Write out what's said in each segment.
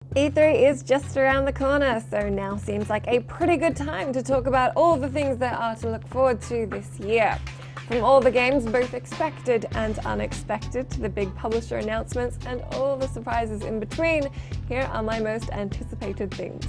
E3 is just around the corner, so now seems like a pretty good time to talk about all the things there are to look forward to this year. From all the games, both expected and unexpected, to the big publisher announcements and all the surprises in between, here are my most anticipated things.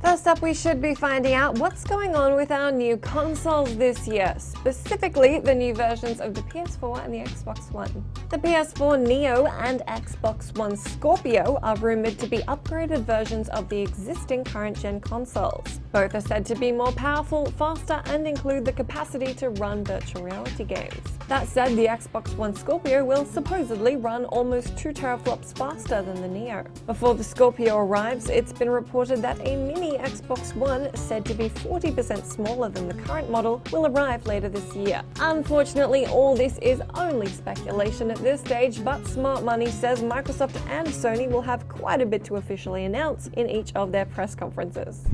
First up, we should be finding out what's going on with our new consoles this year, specifically the new versions of the PS4 and the Xbox One. The PS4 Neo and Xbox One Scorpio are rumored to be upgraded versions of the existing current-gen consoles. Both are said to be more powerful, faster, and include the capacity to run virtual reality games. That said, the Xbox One Scorpio will supposedly run almost 2 teraflops faster than the Neo. Before the Scorpio arrives, it's been reported that a mini Xbox One, said to be 40% smaller than the current model, will arrive later this year. Unfortunately, all this is only speculation at this stage, but smart money says Microsoft and Sony will have quite a bit to officially announce in each of their press conferences.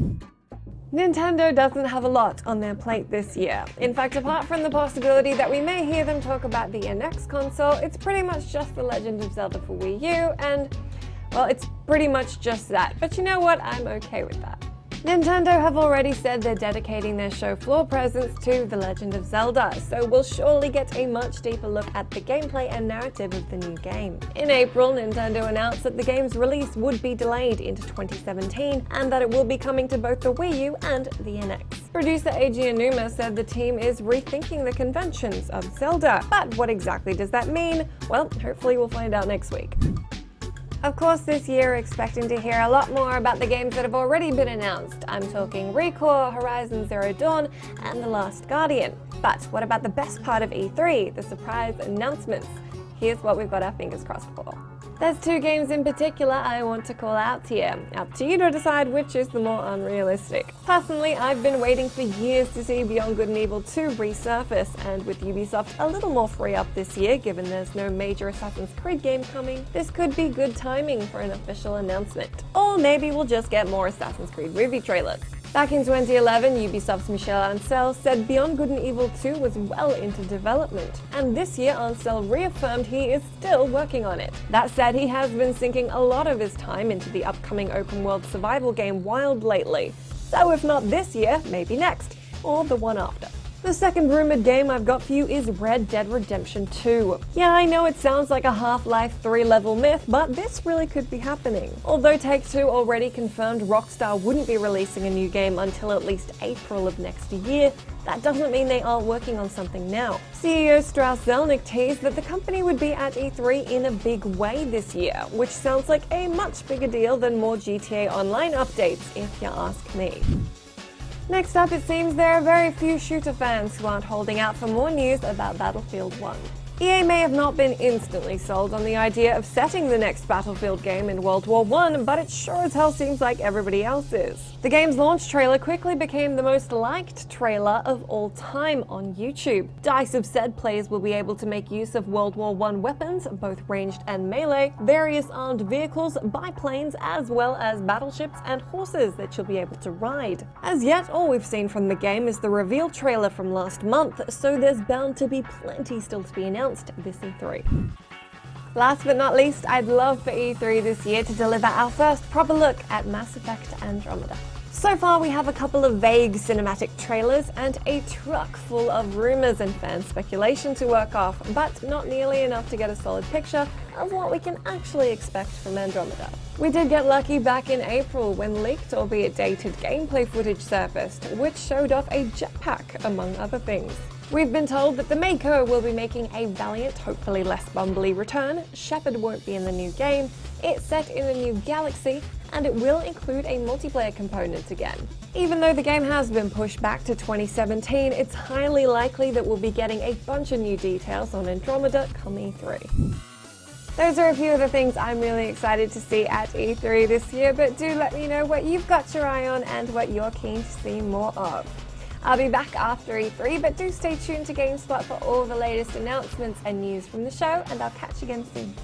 Nintendo doesn't have a lot on their plate this year. In fact, apart from the possibility that we may hear them talk about the NX console, it's pretty much just The Legend of Zelda for Wii U, and, well, it's pretty much just that. But you know what? I'm okay with that. Nintendo have already said they're dedicating their show floor presence to The Legend of Zelda, so we'll surely get a much deeper look at the gameplay and narrative of the new game. In April, Nintendo announced that the game's release would be delayed into 2017 and that it will be coming to both the Wii U and the NX. Producer Eiji Aonuma said the team is rethinking the conventions of Zelda, but what exactly does that mean? Well, hopefully we'll find out next week. Of course, this year we're expecting to hear a lot more about the games that have already been announced. I'm talking ReCore, Horizon Zero Dawn, and The Last Guardian. But what about the best part of E3, the surprise announcements? Here's what we've got our fingers crossed for. There's 2 games in particular I want to call out here. Up to you to decide which is the more unrealistic. Personally, I've been waiting for years to see Beyond Good and Evil 2 resurface, and with Ubisoft a little more free up this year, given there's no major Assassin's Creed game coming, this could be good timing for an official announcement. Or maybe we'll just get more Assassin's Creed movie trailers. Back in 2011, Ubisoft's Michel Ancel said Beyond Good and Evil 2 was well into development, and this year Ancel reaffirmed he is still working on it. That said, he has been sinking a lot of his time into the upcoming open-world survival game Wild lately. So if not this year, maybe next, or the one after. The second rumored game I've got for you is Red Dead Redemption 2. Yeah, I know it sounds like a Half-Life 3-level myth, but this really could be happening. Although Take-Two already confirmed Rockstar wouldn't be releasing a new game until at least April of next year, that doesn't mean they aren't working on something now. CEO Strauss Zelnick teased that the company would be at E3 in a big way this year, which sounds like a much bigger deal than more GTA Online updates, if you ask me. Next up, it seems there are very few shooter fans who aren't holding out for more news about Battlefield 1. EA may have not been instantly sold on the idea of setting the next Battlefield game in World War I, but it sure as hell seems like everybody else is. The game's launch trailer quickly became the most liked trailer of all time on YouTube. DICE have said players will be able to make use of World War I weapons, both ranged and melee, various armed vehicles, biplanes, as well as battleships and horses that you'll be able to ride. As yet, all we've seen from the game is the reveal trailer from last month, so there's bound to be plenty still to be announced this E3. Last but not least, I'd love for E3 this year to deliver our first proper look at Mass Effect Andromeda. So far, we have a couple of vague cinematic trailers and a truck full of rumors and fan speculation to work off, but not nearly enough to get a solid picture of what we can actually expect from Andromeda. We did get lucky back in April when leaked, albeit dated, gameplay footage surfaced, which showed off a jetpack, among other things. We've been told that the maker will be making a valiant, hopefully less bumbly return, Shepard won't be in the new game, it's set in a new galaxy, and it will include a multiplayer component again. Even though the game has been pushed back to 2017, it's highly likely that we'll be getting a bunch of new details on Andromeda come E3. Those are a few of the things I'm really excited to see at E3 this year, but do let me know what you've got your eye on and what you're keen to see more of. I'll be back after E3, but do stay tuned to GameSpot for all the latest announcements and news from the show, and I'll catch you again soon.